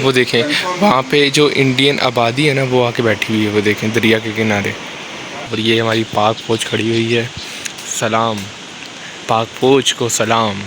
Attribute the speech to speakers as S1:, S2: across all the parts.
S1: वो देखें वहाँ पे जो इंडियन आबादी है ना वो आके बैठी हुई है, वो देखें दरिया के किनारे। और ये हमारी पाक फ़ौज खड़ी हुई है। सलाम पाक फ़ौज को सलाम।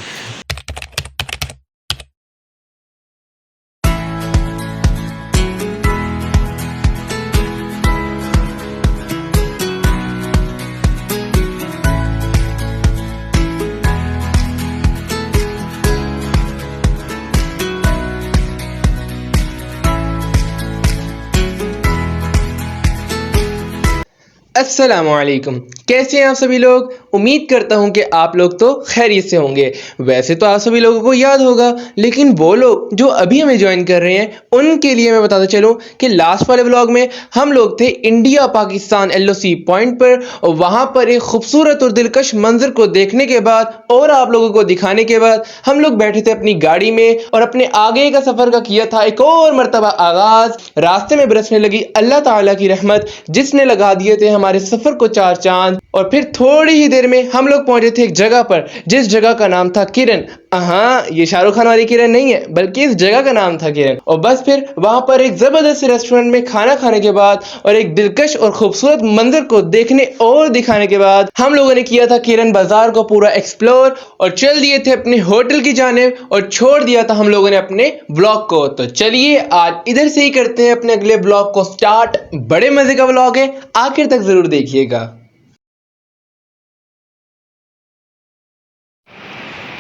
S2: अस्सलामुअलैकुम, कैसे हैं आप सभी लोग। उम्मीद करता हूं कि आप लोग तो खैरियत से होंगे। वैसे तो आप सभी लोगों को याद होगा, लेकिन वो लोग जो अभी हमें ज्वाइन कर रहे हैं उनके लिए मैं बताता चलूं कि लास्ट वाले व्लॉग में हम लोग थे इंडिया पाकिस्तान एलओसी पॉइंट पर, और वहां पर एक खूबसूरत और दिलकश मंजर को देखने के बाद और आप लोगों को दिखाने के बाद हम लोग बैठे थे अपनी गाड़ी में और अपने आगे का सफर का किया था एक और मरतबा आगाज। रास्ते में बरसने लगी अल्लाह ताला की रहमत, जिसने लगा दिए थे हमारे सफर को चार चांद। और फिर थोड़ी ही देर में हम लोग पहुंचे थे एक जगह पर, जिस जगह का नाम था किरण। हाँ, ये शाहरुख खान वाली किरण नहीं है, बल्कि इस जगह का नाम था किरण। और बस फिर वहां पर एक जबरदस्त रेस्टोरेंट में खाना खाने के बाद और एक दिलकश और खूबसूरत मंजर को देखने और दिखाने के बाद हम लोगों ने किया था किरण बाजार को पूरा एक्सप्लोर और चल दिए थे अपने होटल की जानिब और छोड़ दिया था हम लोगों ने अपने ब्लॉग को। तो चलिए आज इधर से ही करते हैं अपने अगले ब्लॉग को स्टार्ट। बड़े मजे का ब्लॉग है, आखिर तक जरूर देखिएगा।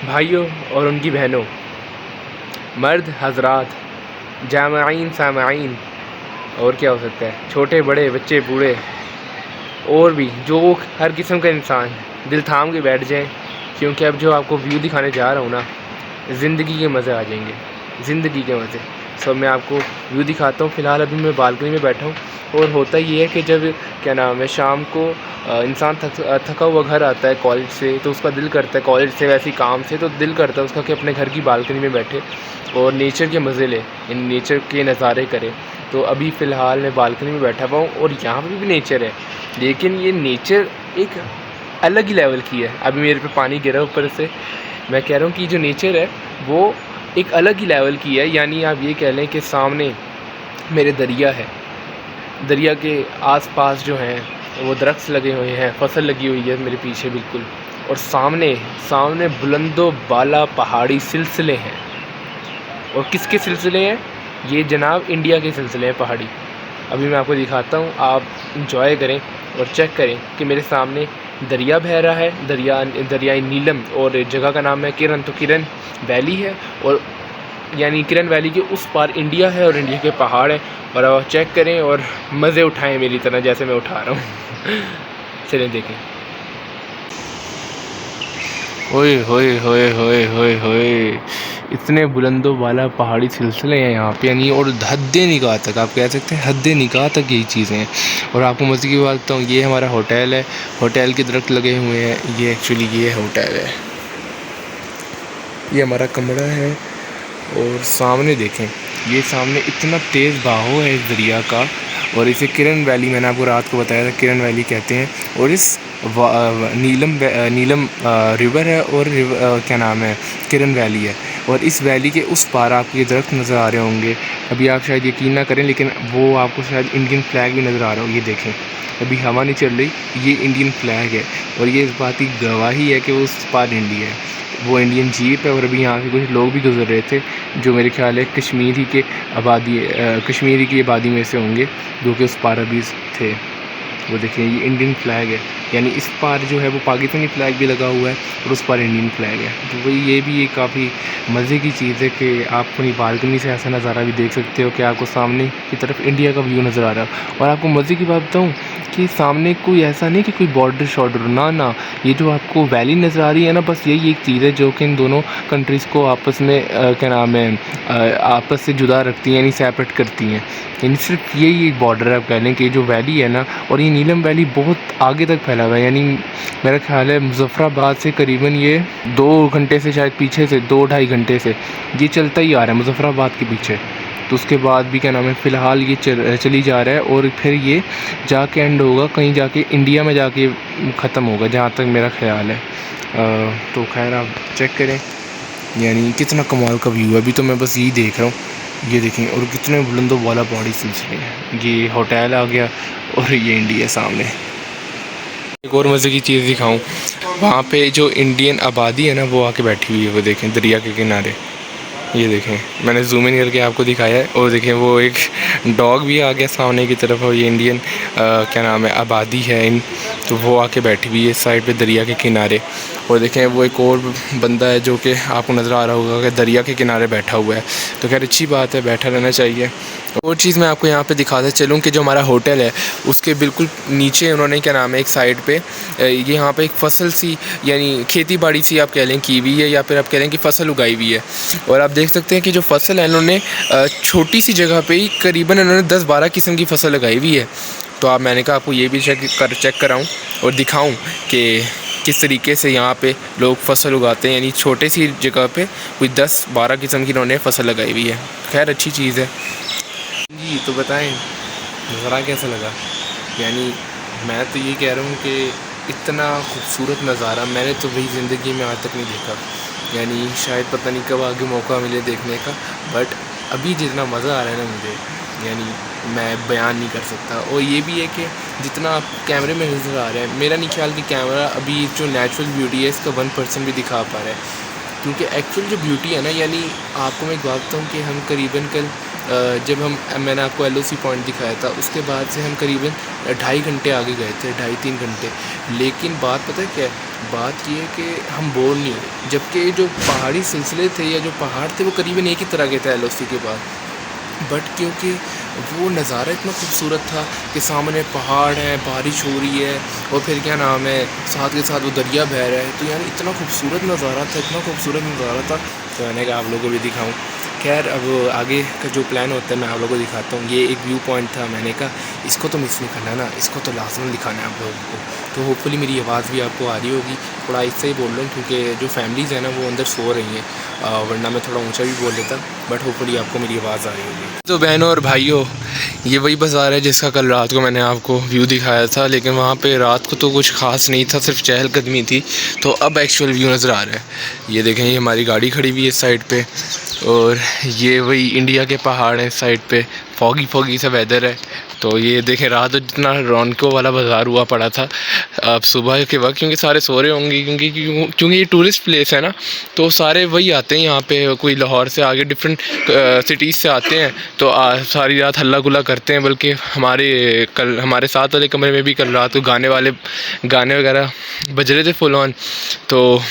S1: भाइयों और उनकी बहनों, मर्द हजरात, जामाइन सामाइन, और क्या हो सकता है, छोटे बड़े बच्चे बूढ़े और भी जो हर किस्म का इंसान, दिल थाम के बैठ जाएं, क्योंकि अब जो आपको व्यू दिखाने जा रहा हूँ ना, ज़िंदगी के मज़े आ जाएंगे, ज़िंदगी के मज़े। सो मैं आपको व्यू दिखाता हूँ। फ़िलहाल अभी मैं बालकनी में बैठा हूँ। और होता ये है कि जब क्या नाम है शाम को इंसान थका हुआ घर आता है कॉलेज से, तो उसका दिल करता है, कॉलेज से वैसे ही काम से, तो दिल करता है उसका कि अपने घर की बालकनी में बैठे और नेचर के मज़े ले, इन नेचर के नज़ारे करे। तो अभी फ़िलहाल मैं बालकनी में बैठा हुआ हूँ और यहाँ पर भी नेचर है, लेकिन ये नेचर एक अलग ही लेवल की है। अभी मेरे पे पानी गिरा ऊपर से। मैं कह रहा हूँ कि जो नेचर है वो एक अलग ही लेवल की है। यानी आप ये कह लें कि सामने मेरे दरिया है, दरिया के आसपास जो हैं वो दरख्त लगे हुए हैं, फसल लगी हुई है मेरे पीछे बिल्कुल, और सामने सामने बुलंदो बाला पहाड़ी सिलसिले हैं। और किसके सिलसिले हैं? ये जनाब इंडिया के सिलसिले हैं पहाड़ी। अभी मैं आपको दिखाता हूँ, आप इंजॉय करें और चेक करें कि मेरे सामने दरिया बह रहा है, दरियाई नीलम, और जगह का नाम है किरण। तो किरण वैली है, और यानी किरण वैली के उस पार इंडिया है और इंडिया के पहाड़ है। और अब आप चेक करें और मज़े उठाएं मेरी तरह, जैसे मैं उठा रहा हूँ। चलें देखें। ओए होए होए होए होए होए, इतने बुलंदों वाला पहाड़ी सिलसिले हैं यहाँ पे, यानी और हद्दे निगाह तक, आप कह सकते हैं हद्दे निगाह तक यही चीज़ें हैं। और आपको मज़े की बात बताऊँ, ये हमारा होटल है, होटल के दरख्त लगे हुए हैं। ये एक्चुअली ये होटल है, ये हमारा कमरा है। और सामने देखें, ये सामने इतना तेज़ बहाव है इस दरिया का। और इसे किरण वैली, मैंने आपको रात को बताया था, किरण वैली कहते हैं। और इस नीलम रिवर है, और क्या नाम है, किरण वैली है। और इस वैली के उस पार आपको ये दरख्त नज़र आ रहे होंगे। अभी आप शायद यकीन ना करें, लेकिन वो आपको शायद इंडियन फ्लैग भी नज़र आ रहा हो। ये देखें, अभी हवा नहीं चल रही, ये इंडियन फ्लैग है। और ये इस बात की गवाही है कि वो उस पार इंडिया है, वो इंडियन जीप है। और अभी यहाँ से कुछ लोग भी गुजर रहे थे, जो मेरे ख्याल है कश्मीरी की आबादी में से होंगे, जो कि उस पार अभी थे। वो देखिए, ये इंडियन फ्लैग है, यानी इस पार जो है वो पाकिस्तानी फ्लैग भी लगा हुआ है और उस पार इंडियन फ्लैग है। तो वही ये भी एक काफ़ी मज़े की चीज़ है कि आप अपनी बालकनी से ऐसा नज़ारा भी देख सकते हो कि आपको सामने की तरफ इंडिया का व्यू नज़र आ रहा है। और आपको मज़े की बात बताऊँ कि सामने कोई ऐसा नहीं कि कोई बॉर्डर शॉर्डर, ना, ये जो आपको वैली नज़र आ रही है ना, बस यही एक चीज़ है जो कि इन दोनों कंट्रीज़ को आपस में क्या नाम है, आपस से जुदा रखती हैं, यानी सेपरेट करती हैं। यानी सिर्फ यही एक बॉर्डर है, आप कह लें कि जो वैली है ना। और ये नीलम वैली बहुत आगे तक फैला हुआ है, यानी मेरा ख्याल है मुजफ्फराबाद से करीबन ये 2 घंटे से, शायद पीछे से 2-2.5 घंटे से ये चलता ही आ रहा है मुजफ्फराबाद के पीछे। तो उसके बाद भी क्या नाम है, फ़िलहाल ये चली जा रहा है, और फिर ये जाके एंड होगा कहीं जाके इंडिया में जाके ख़त्म होगा, जहाँ तक मेरा ख्याल है। तो खैर आप चेक करें, यानी कितना कमाल का व्यू है। अभी तो मैं बस यही देख रहा हूँ ये देखें, और कितने बुलंदों वाला पहाड़ी सिलसिले हैं। ये होटल आ गया और ये इंडिया सामने। एक और मज़े की चीज़ दिखाऊं, वहाँ पे जो इंडियन आबादी है ना वो आके बैठी हुई है। वो देखें दरिया के किनारे, ये देखें, मैंने जूम इन करके आपको दिखाया है। और देखें वो एक डॉग भी आ गया सामने की तरफ, और ये इंडियन क्या नाम है आबादी है इन, तो वो आके बैठी हुई है इस साइड पे दरिया के किनारे। और देखें वो एक और बंदा है जो कि आपको नज़र आ रहा होगा कि दरिया के किनारे बैठा हुआ है। तो खैर अच्छी बात है, बैठा रहना चाहिए। और चीज़ मैं आपको यहाँ पे दिखाता चलूँ कि जो हमारा होटल है उसके बिल्कुल नीचे उन्होंने क्या नाम है एक साइड पे ये यहाँ पे एक फसल सी यानी खेती बाड़ी सी आप कह लें की हुई है, या फिर आप कह लें कि फसल उगाई हुई है। और आप देख सकते हैं कि जो फसल है उन्होंने छोटी सी जगह पे ही करीबन उन्होंने 10-12 किस्म की फसल लगाई हुई है। तो आप मैंने कहा आपको ये भी चेक कराऊँ और दिखाऊँ कि किस तरीके से यहाँ पे लोग फसल उगाते हैं, यानी छोटे सी जगह पे कोई 10-12 किस्म की उन्होंने फसल लगाई हुई है। खैर अच्छी चीज़ है जी। तो बताएं नज़ारा कैसा लगा? यानी मैं तो ये कह रहा हूँ कि इतना खूबसूरत नज़ारा मैंने तो भाई ज़िंदगी में आज तक नहीं देखा। यानी शायद पता नहीं कब आगे मौका मिले देखने का, बट अभी जितना मज़ा आ रहा है ना मुझे, यानी मैं बयान नहीं कर सकता। और ये भी है कि जितना आप कैमरे में नज़र आ रहा है, मेरा नहीं ख्याल कि कैमरा अभी जो नेचुरल ब्यूटी है इसका 1% भी दिखा पा रहा है। क्योंकि एक्चुअल जो ब्यूटी है ना, यानी आपको मैं एक बात बताऊँ कि हम करीबन कल जब मैंने आपको LOC पॉइंट दिखाया था, उसके बाद से हम करीबन 2.5 घंटे आगे गए थे, 2.5-3 घंटे। लेकिन बात पता है क्या है? बात ये है कि हम बोर नहीं हुए, जबकि जो पहाड़ी सिलसिले थे या जो पहाड़ थे वो करीबन एक ही तरह के थे LOC के बाद। बट क्योंकि वो नज़ारा इतना खूबसूरत था कि सामने पहाड़ है, बारिश हो रही है, और फिर क्या नाम है साथ के साथ वो दरिया बह रहा है, तो यानी इतना खूबसूरत नज़ारा था, इतना खूबसूरत नज़ारा था। तो मैंने कहा आप लोगों को भी दिखाऊं। खैर अब आगे का जो प्लान होता है मैं आप लोगों को दिखाता हूँ। ये एक व्यू पॉइंट था, मैंने कहा इसको तो मिस नहीं करना ना, इसको तो लाजमन दिखाना है आप लोगों को। तो होपफुली मेरी आवाज़ भी आपको आ रही होगी। थोड़ा इससे ही बोल रहा हूँ क्योंकि जो फैमिलीज़ हैं ना वो अंदर सो रही हैं, वरना मैं थोड़ा ऊंचा भी बोल लेता, बट होपफुली आपको मेरी आवाज़ आ रही होगी। तो बहनों और भाइयों, ये वही बाज़ार है जिसका कल रात को मैंने आपको व्यू दिखाया था, लेकिन वहाँ पे रात को तो कुछ ख़ास नहीं था, सिर्फ चहलकदमी थी। तो अब एक्चुअल व्यू नज़र आ रहा है। ये देखें, ये हमारी गाड़ी खड़ी हुई है इस साइड पे, और ये वही इंडिया के पहाड़ हैं इस साइड पे, फॉगी सा वेदर है। तो ये देखें रात को जितना रौनकों वाला बाज़ार हुआ पड़ा था अब सुबह के वक्त, क्योंकि सारे सो रहे होंगे, क्योंकि ये टूरिस्ट प्लेस है ना, तो सारे वही आते हैं यहाँ पे, कोई लाहौर से आगे डिफरेंट सिटीज़ से आते हैं, तो सारी रात हल्ला गुल्ला करते हैं। बल्कि हमारे साथ वाले कमरे में भी कल रात को गाने वगैरह बज रहे थे फुल ऑन। तो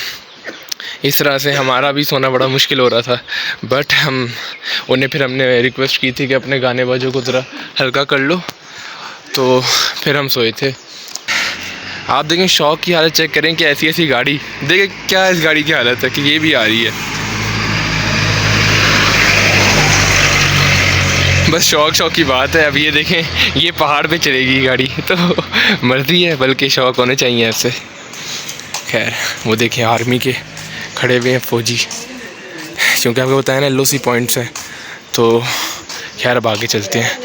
S1: इस तरह से हमारा भी सोना बड़ा मुश्किल हो रहा था, बट हमने रिक्वेस्ट की थी कि अपने गाने बाजों को ज़रा हल्का कर लो, तो फिर हम सोए थे। आप देखें शौक की हालत चेक करें कि ऐसी गाड़ी देखें, क्या इस गाड़ी की हालत है कि ये भी आ रही है। बस शौक की बात है। अब ये देखें ये पहाड़ पे चलेगी गाड़ी, तो मर्जी है, बल्कि शौक होने चाहिए ऐसे। खैर वो देखें आर्मी के खड़े हुए हैं फ़ौजी, क्योंकि आपको बताया ना LOC पॉइंट्स हैं। तो खैर अब आगे चलते हैं,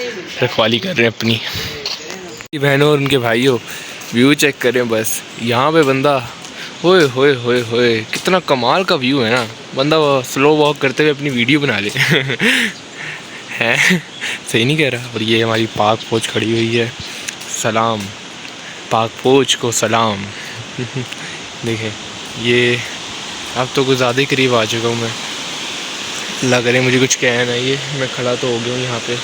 S1: रखवाली कर रहे हैं अपनी। बहनों और उनके भाइयों, व्यू चेक करें बस। यहाँ पे बंदा होए होए होए होए, कितना कमाल का व्यू है ना। बंदा स्लो वॉक करते हुए अपनी वीडियो बना ले है, सही नहीं कह रहा। और ये हमारी पाक फ़ौज खड़ी हुई है, सलाम पाक फ़ौज को सलाम देखें ये अब तो कुछ ज़्यादा ही करीब आ चुका हूँ मैं, लग रहा है मुझे कुछ कहना है। ये मैं खड़ा तो हो गया हूँ यहाँ पे।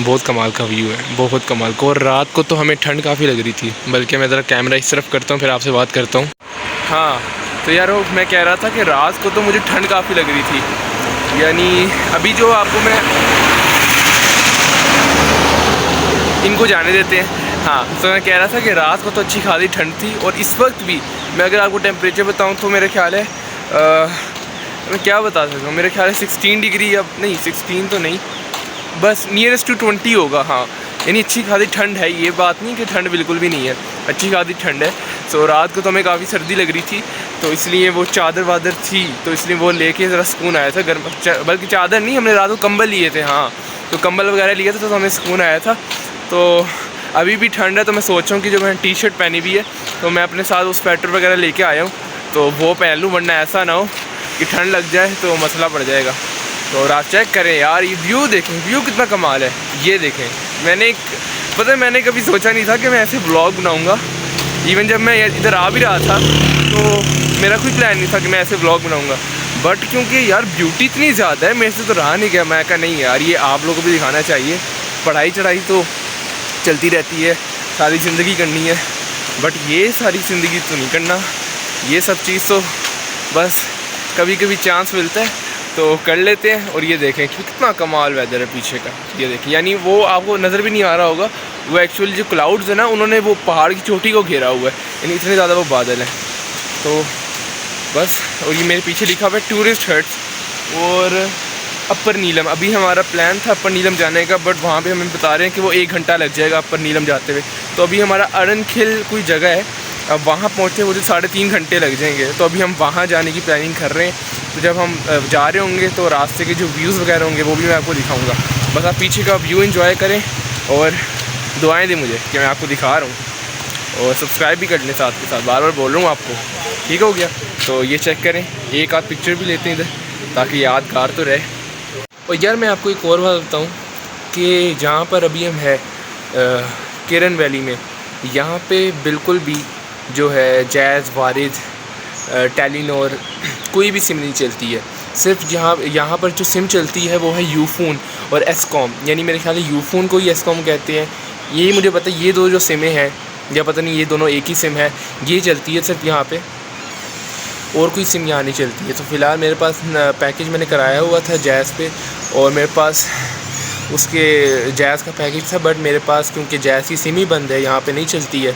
S1: बहुत कमाल का व्यू है, बहुत कमाल का। और रात को तो हमें ठंड काफ़ी लग रही थी, बल्कि मैं ज़रा कैमरा इस तरफ करता हूँ फिर आपसे बात करता हूँ। हाँ तो यार वो मैं कह रहा था कि रात को तो मुझे ठंड काफ़ी लग रही थी, यानी अभी जो आपको मैं इनको जाने देते हैं। हाँ तो मैं कह रहा था कि रात को तो अच्छी खासी ठंड थी, और इस वक्त भी मैं अगर आपको टेम्परेचर बताऊँ तो मेरा ख्याल है मैं क्या बता सकता हूँ, मेरे ख्याल है 16 डिग्री, अब नहीं 16 तो नहीं, बस नियरेस्ट टू 20 होगा। हाँ यानी अच्छी खासी ठंड है, ये बात नहीं कि ठंड बिल्कुल भी नहीं है, अच्छी खासी ठंड है। सो रात को तो हमें काफ़ी सर्दी लग रही थी, तो इसलिए वो चादर वादर थी, तो इसलिए वो लेके ज़रा सुकून आया था। गर्म बल्कि चादर नहीं, हमने रात को कंबल लिए थे। हाँ तो कंबल वगैरह लिए थे, तो हमें सुकून आया था। तो अभी भी ठंड है, तो मैं सोच रहा हूँ कि जो मैंने टी-शर्ट पहनी हुई है, तो मैं अपने साथ वो स्वेटर वगैरह लेके आया हूँ, तो वो पहन लूँ, वरना ऐसा ना हो कि ठंड लग जाए तो मसला पड़ जाएगा। तो और आप चेक करें यार, ये व्यू देखें, व्यू कितना कमाल है। ये देखें, मैंने कभी सोचा नहीं था कि मैं ऐसे ब्लॉग बनाऊँगा। इवन जब मैं इधर आ भी रहा था तो मेरा कोई प्लान नहीं था कि मैं ऐसे ब्लॉग बनाऊँगा, बट क्योंकि यार ब्यूटी इतनी ज़्यादा है, मेरे से तो रहा नहीं गया। मैं कहा नहीं यार, ये आप लोगों को भी दिखाना चाहिए। पढ़ाई चढ़ाई तो चलती रहती है, सारी ज़िंदगी करनी है, बट ये सारी ज़िंदगी तो नहीं करना। ये सब चीज़ तो बस कभी कभी चांस मिलता है तो कर लेते हैं। और ये देखें कि कितना कमाल वेदर है पीछे का, ये देखें। यानी वो आपको नज़र भी नहीं आ रहा होगा, वो एक्चुअली जो क्लाउड्स है ना, उन्होंने वो पहाड़ की चोटी को घेरा हुआ है, यानी इतने ज़्यादा वो बादल हैं। तो बस, और ये मेरे पीछे लिखा हुआ है टूरिस्ट हट्स और अपर नीलम। अभी हमारा प्लान था अपर नीलम जाने का, बट वहाँ पे हमें बता रहे हैं कि वो 1 घंटा लग जाएगा अपर नीलम जाते हुए। तो अभी हमारा अरनखिल कोई जगह है, अब वहाँ पहुँचते मुझे 3.5 घंटे लग जाएंगे। तो अभी हम वहाँ जाने की प्लानिंग कर रहे हैं। तो जब हम जा रहे होंगे तो रास्ते के जो व्यूज़ वगैरह होंगे वो भी मैं आपको दिखाऊँगा। बस आप पीछे का व्यू एंजॉय करें और दुआएँ दें मुझे कि मैं आपको दिखा रहा हूँ, और सब्सक्राइब भी कर लें साथ के साथ। बार बार बोल रहा हूँ आपको, ठीक हो गया। तो ये चेक करें, एक आध पिक्चर भी लेते हैं इधर ताकि यादगार तो रहे। और यार मैं आपको एक और बात बताऊँ कि जहाँ पर अभी हम है किरण वैली में, यहाँ पे बिल्कुल भी जो है जैज़, वारिद, टेलीनॉर कोई भी सिम नहीं चलती है। सिर्फ यहाँ पर जो सिम चलती है वो है यूफोन और एसकॉम, यानी मेरे ख्याल है यूफोन को ही एसकॉम कहते हैं। यही मुझे पता है, ये दो जो सिमें हैं, या पता नहीं ये दोनों एक ही सिम है, ये चलती है सिर्फ यहाँ पे, और कोई सिम यहाँ नहीं चलती है। तो फ़िलहाल मेरे पास पैकेज मैंने कराया हुआ था जैज़ पे, और मेरे पास उसके जैज़ का पैकेज था, बट मेरे पास क्योंकि जैज़ की सिम ही बंद है, यहाँ पे नहीं चलती है,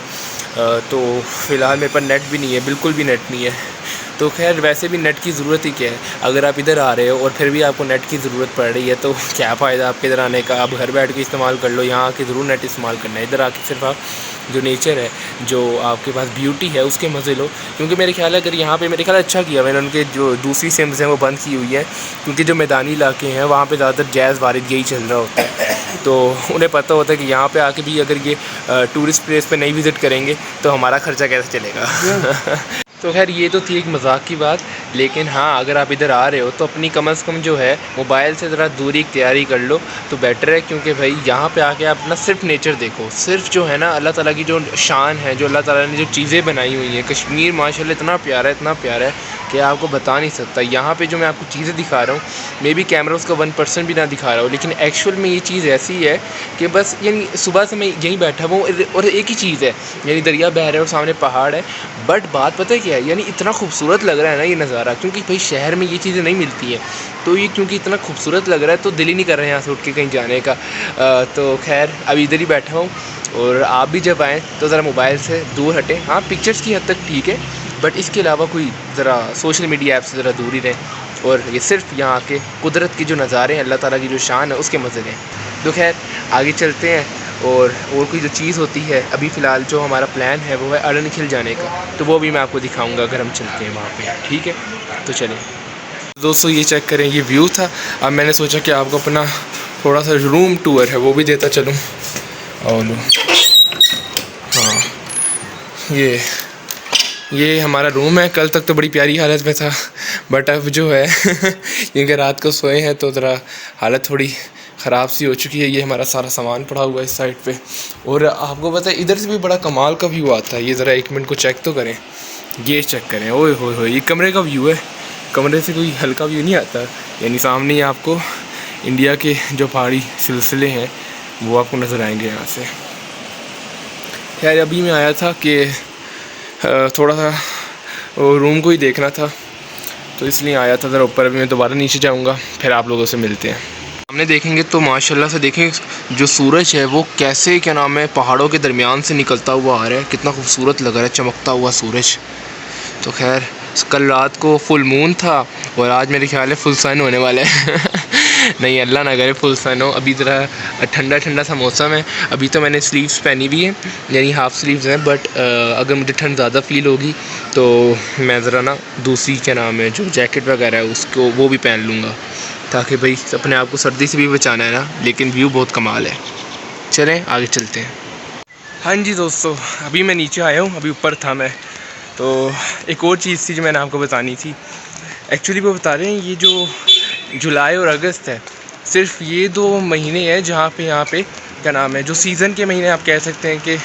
S1: तो फ़िलहाल मेरे पास नेट भी नहीं है, बिल्कुल भी नेट नहीं है। तो खैर वैसे भी नेट की ज़रूरत ही क्या है, अगर आप इधर आ रहे हो और फिर भी आपको नेट की ज़रूरत पड़ रही है तो क्या फ़ायदा आपके इधर आने का। आप घर बैठ के इस्तेमाल कर लो, यहाँ आके ज़रूर नेट इस्तेमाल करना है। इधर आके सिर्फ आप जो नेचर है, जो आपके पास ब्यूटी है, उसके मज़े लो। क्योंकि मेरे ख्याल है अगर यहाँ पे मेरे ख्याल अच्छा किया मैंने, उनके जो दूसरी सिम्स हैं वो बंद की हुई है, क्योंकि जो मैदानी इलाके हैं वहाँ पे ज़्यादातर जैज़, वारिद यही चल रहा होता है। तो उन्हें पता होता है कि यहाँ पे आके भी अगर ये टूरिस्ट प्लेस पे नहीं विज़िट करेंगे तो हमारा ख़र्चा कैसे चलेगा। तो खैर ये तो थी एक मजाक की बात, लेकिन हाँ अगर आप इधर आ रहे हो तो अपनी कम से कम जो है मोबाइल से ज़रा दूरी इख्तियार कर लो तो बेटर है। क्योंकि भाई यहाँ पे आके आप ना सिर्फ नेचर देखो, सिर्फ जो है ना अल्लाह ताला की जो शान है, जो अल्लाह ताला ने जो चीज़ें बनाई हुई हैं। कश्मीर माशाल्लाह इतना प्यारा है, इतना प्यारा है कि आपको बता नहीं सकता। यहाँ पे जो मैं आपको चीज़ें दिखा रहा हूँ, मे बी कैमरा उसका 1% भी ना दिखा रहा हो, लेकिन एक्चुअल में ये चीज़ ऐसी है कि बस यानी सुबह से मैं यहीं बैठा हुआ हूँ और एक ही चीज़ है, यानी दरिया बह रहा है और सामने पहाड़ है। बट बात पता है क्या है, यानी इतना खूबसूरत लग रहा है ना ये नज़ारा, क्योंकि भाई शहर में ये चीज़ें नहीं मिलती हैं। तो ये क्योंकि इतना खूबसूरत लग रहा है तो दिल ही नहीं कर रहा है यहाँ से उठ के कहीं जाने का। तो खैर अभी इधर ही बैठा हूँ, और आप भी जब आएँ तो ज़रा मोबाइल से दूर हटें। हाँ पिक्चर्स की हद तक ठीक है, बट इसके अलावा कोई ज़रा सोशल मीडिया ऐप से ज़रा दूर ही रहें, और ये सिर्फ यहाँ के कुदरत के जो नज़ारे हैं, अल्लाह ताला की जो शान है, उसके मज़े लें। तो खैर आगे चलते हैं, और कोई जो चीज़ होती है, अभी फ़िलहाल जो हमारा प्लान है वो है अरनखिल जाने का, तो वो भी मैं आपको दिखाऊंगा अगर हम चलते हैं वहाँ पे, ठीक है। तो चलें दोस्तों, ये चेक करें, ये व्यू था। अब मैंने सोचा कि आपको अपना थोड़ा सा रूम टूर है वो भी देता चलूँ। और हाँ ये हमारा रूम है। कल तक तो बड़ी प्यारी हालत में था, बट अब जो है क्योंकि रात को सोए हैं तो ज़रा हालत थोड़ी ख़राब सी हो चुकी है। ये हमारा सारा सामान पड़ा हुआ है इस साइड पे, और आपको पता है इधर से भी बड़ा कमाल का व्यू आता है। ये ज़रा 1 मिनट को चेक तो करें, ये चेक करें, ओए हो ये कमरे का व्यू है। कमरे से कोई हल्का व्यू नहीं आता, यानी सामने ही आपको इंडिया के जो पहाड़ी सिलसिले हैं वो आपको नज़र आएंगे यहाँ से। खैर अभी मैं आया था कि थोड़ा सा रूम को ही देखना था, तो इसलिए आया था ज़रा ऊपर। अभी मैं दोबारा नीचे जाऊँगा, फिर आप लोगों से मिलते हैं। सामने देखेंगे तो माशाल्लाह से देखें जो सूरज है वो कैसे क्या नाम है पहाड़ों के दरमियान से निकलता हुआ आ रहा है, कितना खूबसूरत लग रहा है चमकता हुआ सूरज। तो खैर कल रात को फुल मून था और आज मेरे ख्याल है फुल सन होने वाला है नहीं अल्लाह ना करे फुल सन हो। अभी ज़रा ठंडा ठंडा सा मौसम है। अभी तो मैंने स्लीव्स पहनी हुई है, यानी हाफ़ स्लीव्स हैं, बट अगर मुझे ठंड ज़्यादा फ़ील होगी तो मैं ज़रा ना दूसरी क्या नाम है जो जैकेट वगैरह है उसको वो भी पहन लूँगा, ताकि भाई अपने आप को सर्दी से भी बचाना है ना। लेकिन व्यू बहुत कमाल है। चलें आगे चलते हैं। हाँ जी दोस्तों, अभी मैं नीचे आया हूँ, अभी ऊपर था मैं। तो एक और चीज़ थी जो मैंने आपको बतानी थी। एक्चुअली वो बता रहे हैं ये जो जुलाई और अगस्त है, सिर्फ ये 2 महीने हैं जहाँ पे यहाँ पे क्या नाम है, जो सीज़न के महीने आप कह सकते हैं कि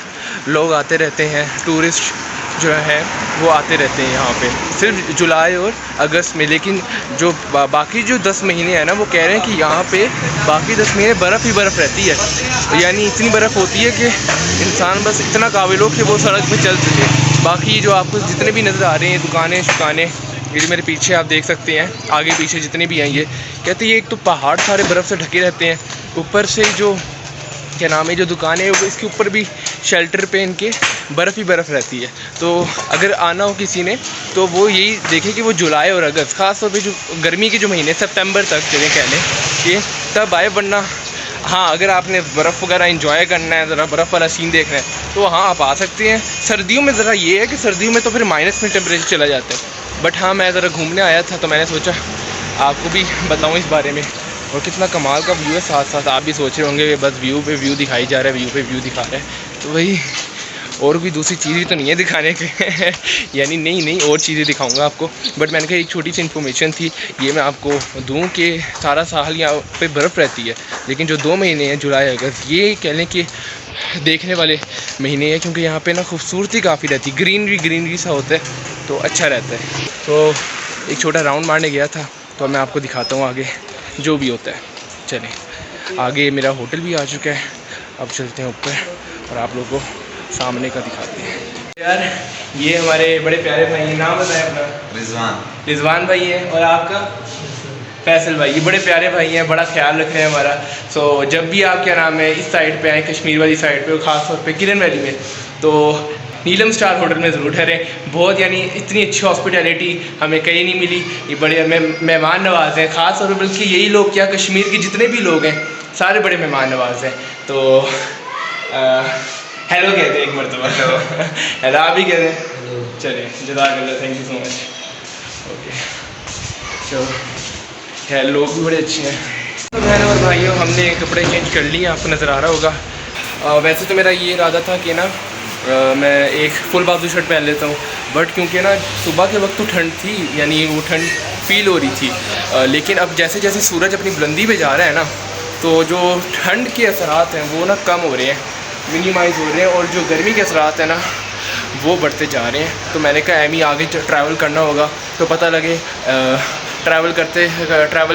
S1: लोग आते रहते हैं, टूरिस्ट जो है वो आते रहते हैं यहाँ पे, सिर्फ जुलाई और अगस्त में। लेकिन जो बाकी जो 10 महीने हैं ना, वो कह रहे हैं कि यहाँ पे बाकी 10 महीने बर्फ़ ही बर्फ़ रहती है, यानी इतनी बर्फ़ होती है कि इंसान बस इतना काबिल हो कि वो सड़क पे चल सके। बाकी जो आपको जितने भी नज़र आ रहे हैं दुकानें शुकानें, ये जो मेरे पीछे आप देख सकते हैं, आगे पीछे जितने भी हैं, ये कहते हैं ये एक तो पहाड़ सारे बर्फ़ से ढके रहते हैं, ऊपर से जो क्या नाम है जो दुकानें हैं इसके ऊपर भी शेल्टर पे इनके बर्फ़ ही बर्फ़ रहती है। तो अगर आना हो किसी ने तो वो यही देखे कि वो जुलाई और अगस्त, ख़ास तौर पे जो गर्मी के जो महीने सितंबर तक चलें कह लें कि तब आए, वरना हाँ अगर आपने बर्फ़ वगैरह इंजॉय करना है, ज़रा बर्फ़ वाला सीन देखना है तो हाँ आप आ सकते हैं। सर्दियों में ज़रा ये है कि सर्दियों में तो फिर माइनस में टेम्परेचर चला जाता है, बट हाँ मैं ज़रा घूमने आया था तो मैंने सोचा आपको भी बताऊँ इस बारे में। और कितना कमाल का व्यू है, साथ साथ आप भी सोच रहे होंगे बस व्यू पे व्यू दिखाई जा रहा है, व्यू पे व्यू दिखा रहा है, तो वही और भी दूसरी चीज़ भी तो नहीं है दिखाने के यानी नहीं और चीज़ें दिखाऊंगा आपको, बट मैंने कहा एक छोटी सी इन्फॉर्मेशन थी ये मैं आपको दूं कि सारा साल यहाँ पे बर्फ़ रहती है, लेकिन जो 2 महीने हैं जुलाई अगस्त, ये कह लें कि देखने वाले महीने हैं, क्योंकि यहाँ पे ना खूबसूरती काफ़ी रहती है, ग्रीनरी सा होता है तो अच्छा रहता है। तो एक छोटा राउंड मारने गया था, तो मैं आपको दिखाता हूँ आगे जो भी होता है। चलें, आगे मेरा होटल भी आ चुका है, अब चलते हैं ऊपर और आप लोगों को सामने का दिखाते हैं। यार ये हमारे बड़े प्यारे भाई, नाम बताएं अपना। रिजवान भाई है, और आपका फैसल भाई, ये बड़े प्यारे भाई हैं, बड़ा ख्याल रख रहे हैं हमारा। सो जब भी आप क्या नाम है इस साइड पे आए, कश्मीर वाली साइड पे, ख़ास तौर पे किरण वैली में, तो नीलम स्टार होटल में ज़रूर ठहरें। बहुत यानी इतनी अच्छी हॉस्पिटैलिटी हमें कहीं नहीं मिली, ये बड़े मेहमान नवाज हैं ख़ास तौर पर, बल्कि यही लोग क्या कश्मीर के जितने भी लोग हैं सारे बड़े मेहमान नवाज हैं। तो हेलो कहते हैं एक मरतबा, हेलो आप भी कहते हैं, चलिए जज़ाकल्लाह, thank you so much. Okay चलो, खैर लोग भी बड़े अच्छे हैं। तो बहनों और भाइयों, हमने कपड़े चेंज कर लिए, आपको नज़र आ रहा होगा। वैसे तो मेरा ये इरादा था कि ना मैं एक फुल बाजू शर्ट पहन लेता हूँ, बट क्योंकि ना सुबह के वक्त तो ठंड थी, यानी वो ठंड फील हो रही थी, लेकिन अब जैसे जैसे सूरज अपनी बुलंदी पे जा रहा है ना, तो जो ठंड के असरात हैं वो ना कम हो रहे हैं, मिनिमाइज़ हो रहे हैं, और जो गर्मी के असरात हैं ना वो बढ़ते जा रहे हैं। तो मैंने कहा एमी आगे ट्रैवल करना होगा तो पता लगे ट्रैवल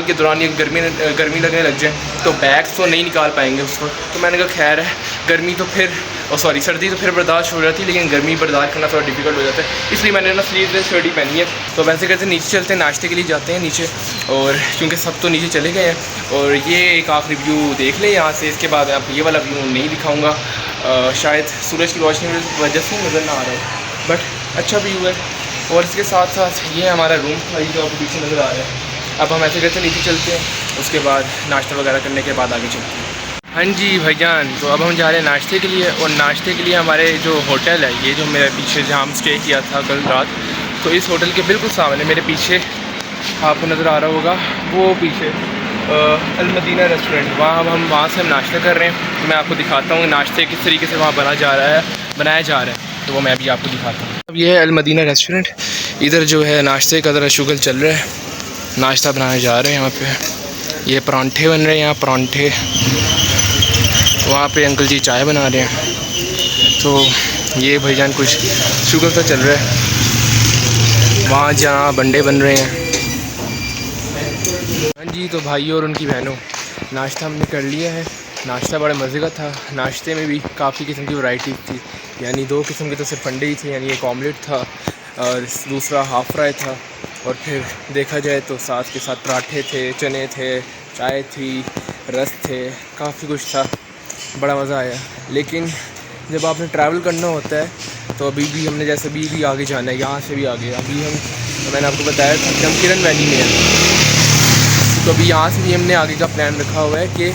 S1: के दौरान ये गर्मी लगने लग जाए तो बैग्स तो नहीं निकाल पाएंगे उसको। तो मैंने कहा खैर है, गर्मी तो फिर सर्दी तो फिर बर्दाश्त हो जाती है, लेकिन गर्मी बर्दाश्त करना थोड़ा डिफिकल्ट हो जाता है, इसलिए मैंने ना स्लीवलेस शर्ट ही पहनी है। तो वैसे करते नीचे चलते हैं, नाश्ते के लिए जाते हैं नीचे, और क्योंकि सब तो नीचे चले गए हैं, और ये एक आखिरी व्यू देख लें यहाँ से, इसके बाद आपको ये वाला व्यू नहीं दिखाऊँगा, शायद सूरज की रोशनी की वजह से नज़र ना आ रहा है, बट अच्छा व्यू है। और इसके साथ साथ ये हमारा रूम जो आपको पीछे नज़र आ रहा है। अब हम ऐसे करते नीचे चलते हैं, उसके बाद नाश्ता वगैरह करने के बाद आगे चलते हैं। हाँ जी भाईजान, तो अब हम जा रहे हैं नाश्ते के लिए, और नाश्ते के लिए हमारे जो होटल है, ये जो मेरे पीछे जहाँ हम स्टे किया था कल रात, तो इस होटल के बिल्कुल सामने मेरे पीछे आपको नज़र आ रहा होगा, वो पीछे अल मदीना रेस्टोरेंट, वहाँ से हम नाश्ता कर रहे हैं। मैं आपको दिखाता हूँ नाश्ते किस तरीके से वहाँ बनाया जा रहा है, तो वो मैं भी आपको दिखाता हूँ। अब ये है अल मदीना रेस्टोरेंट, इधर जो है नाश्ते का ज़रा शुगल चल रहा है, नाश्ता बनाया जा रहा है यहाँ पे, ये परांठे बन रहे हैं, यहाँ परांठे, वहाँ पे अंकल जी चाय बना रहे हैं, तो ये भाईजान कुछ शुगर सा चल रहा है, वहाँ जहाँ बंडे बन रहे हैं। हाँ जी, तो भाइयों और उनकी बहनों, नाश्ता हमने कर लिया है, नाश्ता बड़ा मज़े का था, नाश्ते में भी काफ़ी किस्म की वैरायटी थी, यानी 2 किस्म के तो सिर्फ अंडे ही थे, यानी एक ऑमलेट था और दूसरा हाफ़ फ्राई था, और फिर देखा जाए तो साथ के साथ पराठे थे, चने थे, चाय थी, रस थे, काफ़ी कुछ था, बड़ा मज़ा आया। लेकिन जब आपने ट्रैवल करना होता है तो अभी भी हमने जैसे भी आगे जाना है, यहाँ से भी आगे, अभी मैंने आपको बताया था कि हम किरण वैली में हैं, तो अभी यहाँ से भी हमने आगे का प्लान रखा हुआ है कि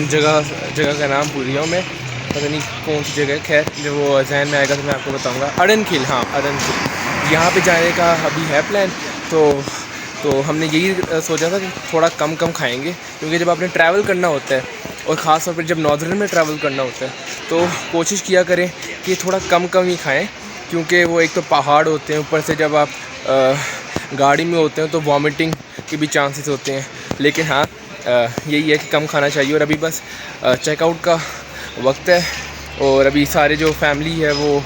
S1: जगह का नाम भूल गया हूँ मैं, पता नहीं कौन सी जगह है, खैर जब वो जहन में आएगा तो मैं आपको बताऊँगा। अड़नखिल, हाँ अड़नखिल, यहाँ पे जाने का अभी है प्लान। तो हमने यही सोचा था कि थोड़ा कम खाएंगे, क्योंकि जब आपने ट्रैवल करना होता है, और ख़ास तौर पर जब नॉर्दर्न में ट्रैवल करना होता है, तो कोशिश किया करें कि थोड़ा कम ही खाएं, क्योंकि वो एक तो पहाड़ होते हैं, ऊपर से जब आप गाड़ी में होते हैं तो वॉमिटिंग के भी चांसेस होते हैं, लेकिन हाँ यही है कि कम खाना चाहिए। और अभी बस चेकआउट का वक्त है और अभी सारे जो फैमिली है वो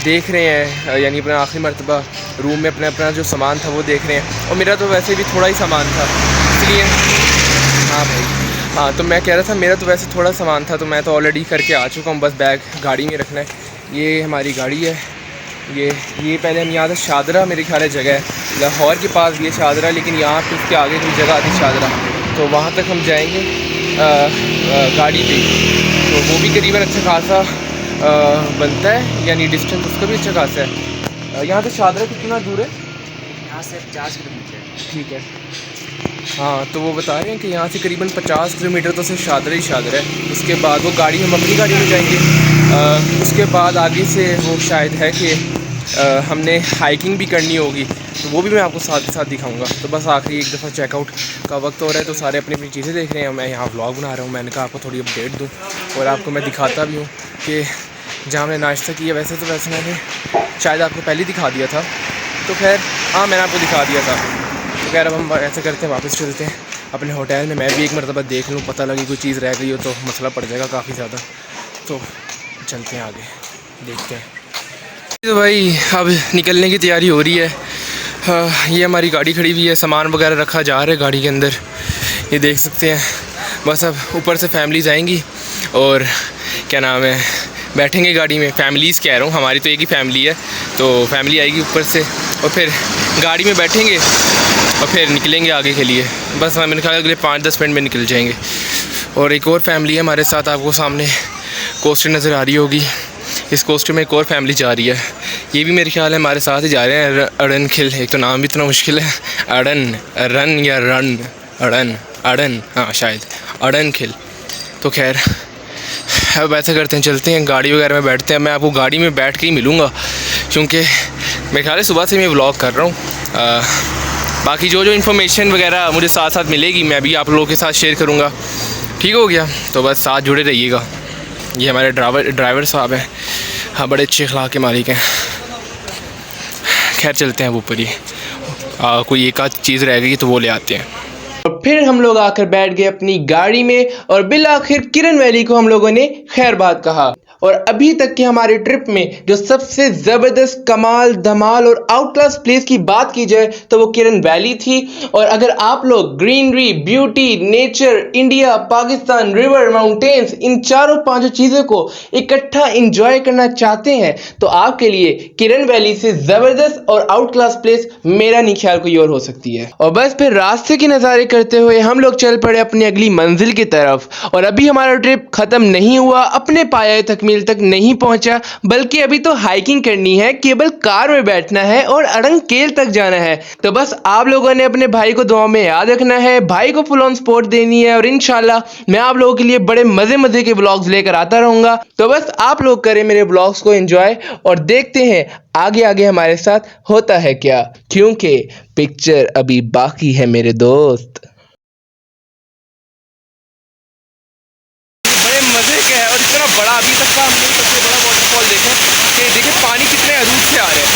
S1: देख रहे हैं, यानी अपना आखिरी मरतबा रूम में अपना जो सामान था वो देख रहे हैं। और मेरा तो वैसे भी थोड़ा ही सामान था, इसलिए हाँ भाई हाँ, तो मैं कह रहा था मेरा तो वैसे थोड़ा सामान था, तो मैं तो ऑलरेडी करके आ चुका हूँ, बस बैग गाड़ी में रखना है। ये हमारी गाड़ी है, ये पहले हम यहाँ से शादरा, मेरे ख्याल है जगह है, लाहौर के पास भी है शादरा, लेकिन यहाँ पे उसके आगे कोई जगह आती शादरा, तो वहाँ तक हम जाएंगे गाड़ी पे। तो वो भी करीबन अच्छा खासा बनता है, यानी डिस्टेंस उसका भी अच्छा खासा है। यहाँ से शादरा कितना दूर है?
S3: यहाँ से 50 किलोमीटर।
S1: ठीक है हाँ, तो वो बता रहे हैं कि यहाँ से करीबन 50 किलोमीटर तो सिर्फ शादरा ही शादरा है। उसके बाद वो गाड़ी, हम अपनी गाड़ी में जाएंगे। उसके बाद आगे से वो शायद है कि हमने हाइकिंग भी करनी होगी, तो वो भी मैं आपको साथ ही साथ दिखाऊंगा। तो बस आखिरी एक दफ़ा चेकआउट का वक्त हो रहा है, तो सारे अपनी अपनी चीज़ें देख रहे हैं, मैं यहाँ व्लॉग बना रहा हूँ। मैंने कहा आपको थोड़ी अपडेट दूँ और आपको मैं दिखाता भी हूँ कि जहाँ हमने नाश्ता किया। वैसे मैंने शायद आपको पहले दिखा दिया था, तो खैर हाँ मैंने आपको दिखा दिया था। तो खैर अब हम ऐसे करते हैं, वापस चलते हैं अपने होटल में। मैं भी एक मरतबा देख लूँ, पता लगी कोई चीज़ रह गई हो तो मसला पड़ जाएगा काफ़ी ज़्यादा। तो चलते हैं आगे, देखते हैं। तो भाई अब निकलने की तैयारी हो रही है। ये हमारी गाड़ी खड़ी हुई है, सामान वगैरह रखा जा रहा है गाड़ी के अंदर, ये देख सकते हैं। बस अब ऊपर से फैमिलीज़ आएंगी और क्या नाम है, बैठेंगे गाड़ी में। फैमिलीज़ कह रहा हूँ, हमारी तो एक ही फैमिली है, तो फैमिली आएगी ऊपर से और फिर गाड़ी में बैठेंगे और फिर निकलेंगे आगे के लिए। बस मेरे ख्याल अगले 5-10 मिनट में निकल जाएंगे। और एक और फैमिली है हमारे साथ, आपको सामने कोस्टर नज़र आ रही होगी, इस कोस्टर में एक और फैमिली जा रही है। ये भी मेरे ख्याल है हमारे साथ ही जा रहे हैं। अड़न खिल, एक तो नाम भी इतना मुश्किल है, अड़न या रन, अड़न हाँ शायद अड़न खिल। तो खैर अब ऐसा करते हैं, चलते हैं गाड़ी वगैरह में बैठते हैं। मैं आपको गाड़ी में बैठ के ही मिलूँगा, क्योंकि मेरे ख्याल है सुबह से मैं व्लॉग कर रहा हूँ। बाकी जो इन्फॉर्मेशन वगैरह मुझे साथ साथ मिलेगी मैं भी आप लोगों के साथ शेयर करूँगा। ठीक हो गया, तो बस साथ जुड़े रहिएगा। ये हमारे ड्राइवर साहब हैं, हाँ बड़े अच्छे अखलाक के मालिक हैं। खैर चलते हैं अब ऊपर ही, कोई एक आध चीज़ रह गई तो वो ले आते हैं।
S2: और फिर हम लोग आकर बैठ गए अपनी गाड़ी में और बिल आखिर किरण वैली को हम लोगों ने खैर बात कहा। और अभी तक के हमारे ट्रिप में जो सबसे ज़बरदस्त कमाल धमाल और आउट क्लास प्लेस की बात की जाए तो वो किरण वैली थी। और अगर आप लोग greenery, beauty, nature, India, Pakistan, river, mountains, इन चारों पांचों चीज़ों को इकट्ठा इंजॉय करना चाहते हैं तो आपके लिए किरण वैली से ज़बरदस्त और आउट क्लास प्लेस मेरा नहीं ख्याल कोई और हो सकती है। और बस फिर रास्ते के नज़ारे करते हुए हम लोग चल पड़े अपनी अगली मंजिल की तरफ। और अभी हमारा ट्रिप खत्म नहीं हुआ, अपने पाया तकमील तक नहीं पहुंचा, बल्कि अभी तो हाइकिंग करनी है, केबल कार में बैठना है और अड़ंगकेल तक जाना है। तो बस आप लोगों ने अपने भाई को दुआ में याद रखना है, भाई को फुल ऑन सपोर्ट देनी है और इंशाल्लाह मैं आप लोगों के लिए बड़े मजे के व्लॉग्स लेकर आता रहूंगा। तो बस आप लोग करें मेरे व्लॉग्स को एंजॉय और देखते हैं आगे हमारे साथ होता है क्या, क्योंकि पिक्चर अभी बाकी है मेरे दोस्त।
S1: बड़े मज़े का है और इतना बड़ा, अभी तक का हमने सबसे बड़ा वाटरफॉल देखा है कि देखिए पानी कितने अरूज से आ रहे हैं।